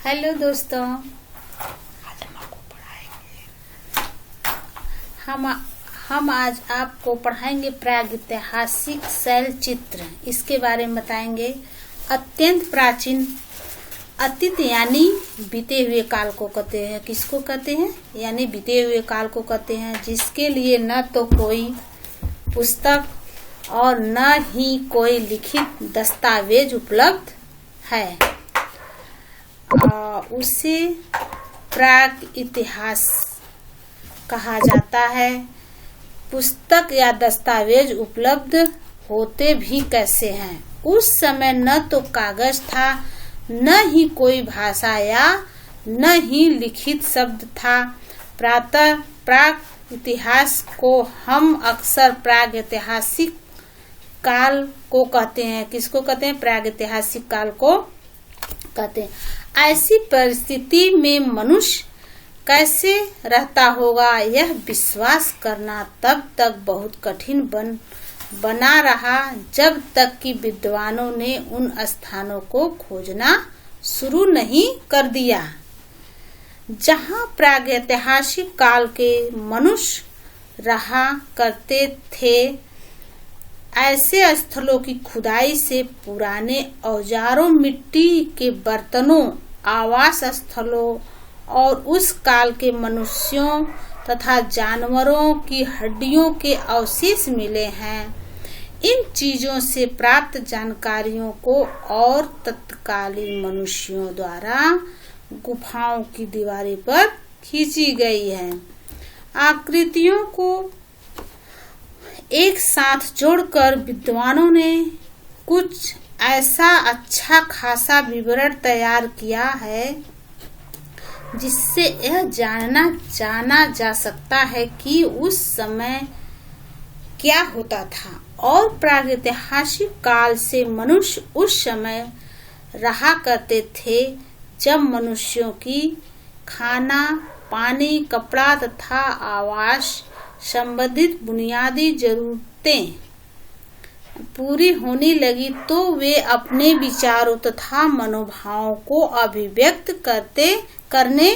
Hello दोस्तों, हम आज आपको पढ़ाएंगे प्रागैतिहासिक शैल चित्र। इसके बारे में बताएंगे। अत्यंत प्राचीन अतीत यानी बीते हुए काल को कहते हैं। किसको कहते हैं? यानी बीते हुए काल को कहते हैं, जिसके लिए न तो कोई पुस्तक और न ही कोई लिखित दस्तावेज उपलब्ध है। उसे प्राग इतिहास कहा जाता है। पुस्तक या दस्तावेज उपलब्ध होते भी कैसे हैं? उस समय न तो कागज था, न ही कोई भाषा या न ही लिखित शब्द था। प्राग इतिहास को हम अक्सर प्रागैतिहासिक काल को कहते हैं। किसको कहते हैं? प्रागैतिहासिक काल को कहते हैं। ऐसी परिस्थिति में मनुष्य कैसे रहता होगा, यह विश्वास करना तब तक बहुत कठिन बना रहा जब तक कि विद्वानों ने उन स्थानों को खोजना शुरू नहीं कर दिया जहां प्रागैतिहासिक काल के मनुष्य रहा करते थे। ऐसे स्थलों की खुदाई से पुराने औजारों, मिट्टी के बर्तनों, आवास स्थलों और उस काल के मनुष्यों तथा जानवरों की हड्डियों के अवशेष मिले हैं। इन चीजों से प्राप्त जानकारियों को और तत्कालीन मनुष्यों द्वारा गुफाओं की दीवारों पर खींची गई है। आकृतियों को एक साथ जोड़कर विद्वानों ने कुछ ऐसा अच्छा खासा विवरण तैयार किया है जिससे यह जाना जा सकता है कि उस समय क्या होता था और प्रागैतिहासिक काल से मनुष्य उस समय रहा करते थे जब मनुष्यों की खाना, पानी, कपड़ा तथा आवास संबंधित बुनियादी जरूरतें पूरी होने लगी, तो वे अपने विचारों तथा मनोभावों को अभिव्यक्त करने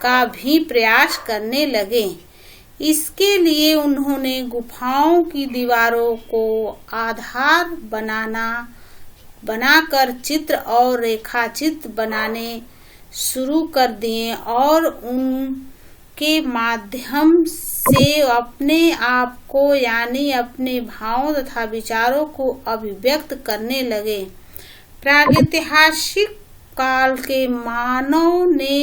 का भी प्रयास करने लगे। इसके लिए उन्होंने गुफाओं की दीवारों को आधार बनाकर चित्र और रेखाचित्र बनाने शुरू कर दिए और उनके माध्यम से अपने आप को यानी अपने भावों तथा विचारों को अभिव्यक्त करने लगे। प्रागैतिहासिक काल के मानव ने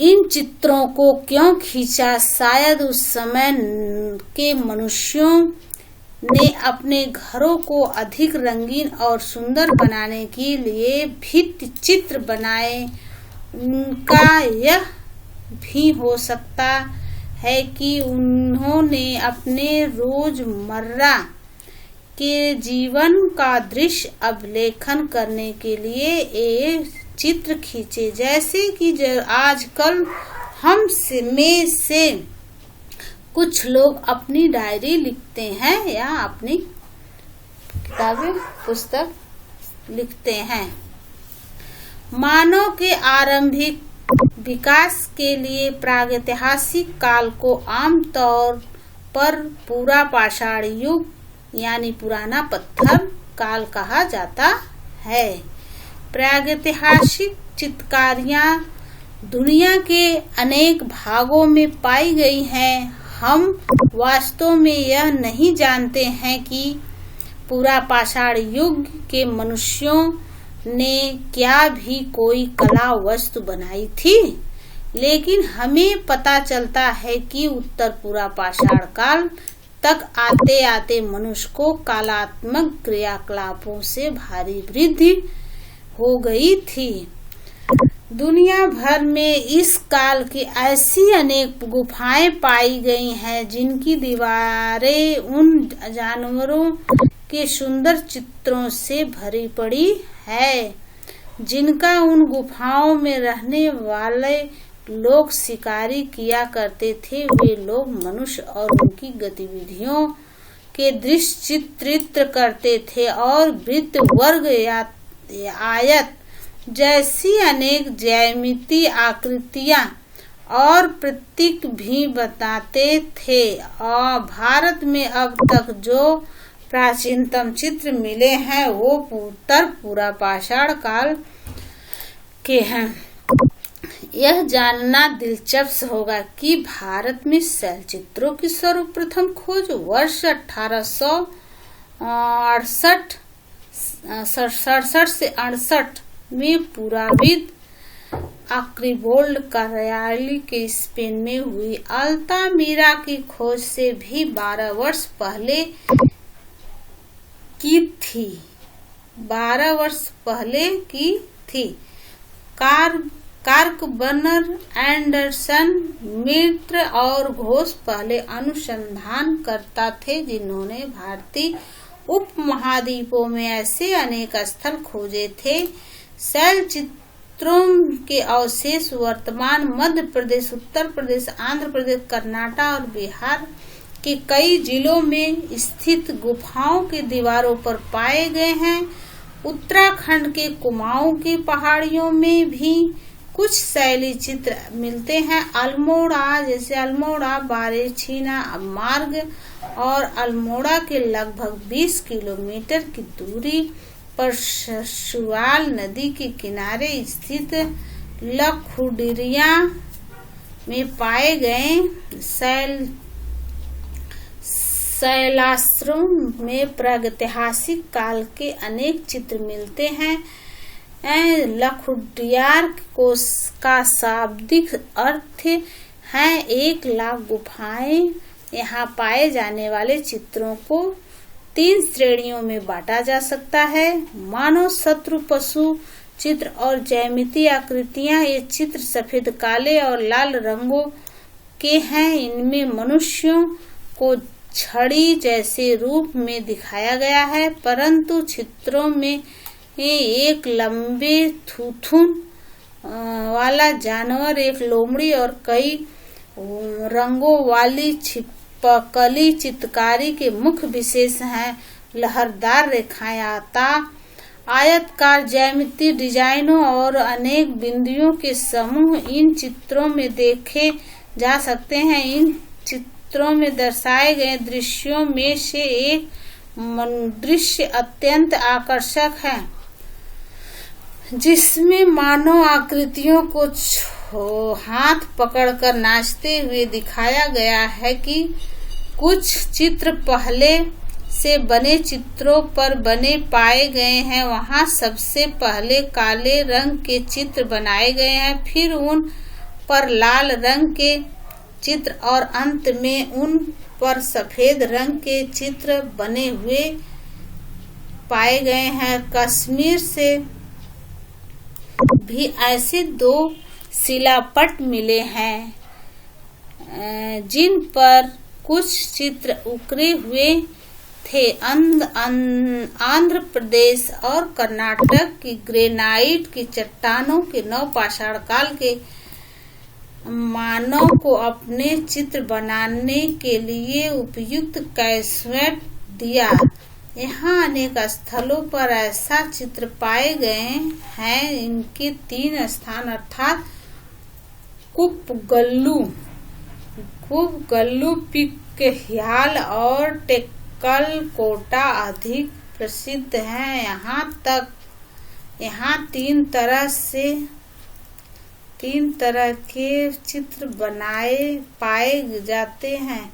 इन चित्रों को क्यों खींचा? शायद उस समय के मनुष्यों ने अपने घरों को अधिक रंगीन और सुंदर बनाने के लिए भित्ति चित्र बनाए। उनका यह भी हो सकता है कि उन्होंने अपने रोजमर्रा के जीवन का दृश्य अभिलेखन करने के लिए एक चित्र खींचे, जैसे कि आजकल हम में से कुछ लोग अपनी डायरी लिखते हैं या अपनी किताबें, पुस्तक लिखते हैं। मानव के आरंभिक विकास के लिए प्रागैतिहासिक काल को आमतौर पर पूरा पाषाण युग यानी पुराना पत्थर काल कहा जाता है। प्रागैतिहासिक चित्रकारियां दुनिया के अनेक भागों में पाई गई हैं। हम वास्तव में यह नहीं जानते हैं कि पूरा पाषाण युग के मनुष्यों ने क्या भी कोई कला वस्तु बनाई थी, लेकिन हमें पता चलता है कि उत्तर पूरा पाषाण काल तक आते आते मनुष्य को कलात्मक क्रियाकलापों से भारी वृद्धि हो गई थी। दुनिया भर में इस काल की ऐसी अनेक गुफाएं पाई गई हैं जिनकी दीवारें उन जानवरों के सुंदर चित्रों से भरी पड़ी है जिनका उन गुफाओं में रहने वाले लोग शिकारी किया करते थे। वे लोग मनुष्य और उनकी गतिविधियों के दृश्य चित्रित करते थे और वृत्त, वर्ग या आयत जैसी अनेक ज्यामितीय आकृतियां और प्रतीक भी बताते थे। और भारत में अब तक जो प्राचीनतम चित्र मिले हैं वो उत्तर पूरा पाषाण काल के हैं। यह जानना दिलचस्प होगा कि भारत में शैल चित्रों की सर्वप्रथम खोज वर्ष 1867 से 68 में पुराविद आर्किवोल्ड कार्यालय के स्पेन में हुई। अल्तामिरा की खोज से भी 12 वर्ष पहले की थी। 12 वर्ष पहले की थी। कार्कबनर, एंडरसन, मित्र और घोष पहले अनुसंधानकर्ता थे जिन्होंने भारतीय उपमहाद्वीपों में ऐसे अनेक स्थल खोजे थे। शैल चित्रों के अवशेष वर्तमान मध्य प्रदेश, उत्तर प्रदेश, आंध्र प्रदेश, कर्नाटक और बिहार के कई जिलों में स्थित गुफाओं की दीवारों पर पाए गए हैं। उत्तराखंड के कुमाऊं की पहाड़ियों में भी कुछ शैली चित्र मिलते हैं। अल्मोड़ा, जैसे अल्मोड़ा, बारेछीना मार्ग और अल्मोड़ा के लगभग 20 किलोमीटर की दूरी पर ससुराल नदी के किनारे स्थित लखुडिया में पाए गए शैलाश्रम में प्रागैतिहासिक काल के अनेक चित्र मिलते हैं। लखुडियार का शाब्दिक अर्थ है 1 लाख गुफाएं। यहाँ पाए जाने वाले चित्रों को 3 श्रेणियों में बांटा जा सकता है। मानव, शत्रु, पशु चित्र और ज्यामितीय आकृतियां। ये चित्र सफेद, काले और लाल रंगों के हैं। इनमें मनुष्यों को छड़ी जैसे रूप में दिखाया गया है, परंतु चित्रों में एक लंबे थूथुन वाला जानवर, एक लोमड़ी और कई रंगों वाली छिपकली चित्रकारी के मुख्य विशेष हैं। लहरदार रेखाएं, आयतकार ज्यामितीय डिजाइनों और अनेक बिंदुओं के समूह इन चित्रों में देखे जा सकते हैं। इन चित्रों में दर्शाए गए दृश्यों में से एक दृश्य अत्यंत आकर्षक है, जिसमें मानव आकृतियों को हाथ पकड़कर नाचते हुए दिखाया गया है कि कुछ चित्र पहले से बने चित्रों पर बने पाए गए हैं। वहां सबसे पहले काले रंग के चित्र बनाए गए हैं, फिर उन पर लाल रंग के चित्र और अंत में उन पर सफेद रंग के चित्र बने हुए पाए गए हैं। कश्मीर से भी ऐसे 2 शिलापट मिले हैं जिन पर कुछ चित्र उकरे हुए थे। आंध्र प्रदेश और कर्नाटक की ग्रेनाइट की चट्टानों के नवपाषाण काल के मानव को अपने चित्र बनाने के लिए उपयुक्त कैसवेट दिया। यहाँ अनेक स्थलों पर ऐसा चित्र पाए गए हैं। इनके 3 स्थान अर्थात कुपगल्लू, पिकह्याल और टेक्कलकोटा अधिक प्रसिद्ध हैं। यहाँ 3 तरह के चित्र पाए जाते हैं।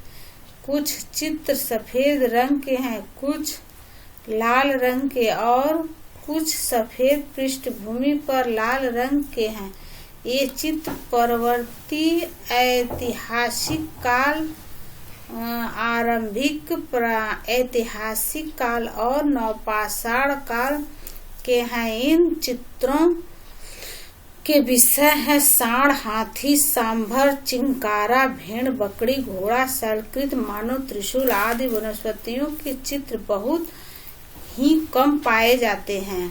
कुछ चित्र सफेद रंग के हैं, कुछ लाल रंग के और कुछ सफेद पृष्ठभूमि पर लाल रंग के हैं। ये चित्र परवर्ती ऐतिहासिक काल, आरंभिक ऐतिहासिक काल और नवपाषाण काल के हैं। इन चित्रों के विषय है सांड, हाथी, सांभर, चिंकारा, भेड़, बकरी, घोड़ा, शैलकृत, मानव, त्रिशूल आदि। वनस्पतियों के चित्र बहुत ही कम पाए जाते हैं।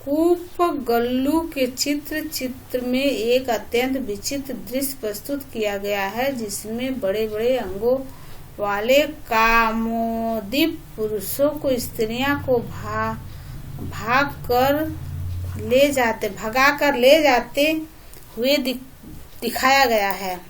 कूपगल्लू के चित्र में एक अत्यंत विचित्र दृश्य प्रस्तुत किया गया है, जिसमें बड़े बड़े अंगों वाले कामोद्दीप पुरुषों को स्त्रियां को भगा कर ले जाते हुए दिखाया गया है।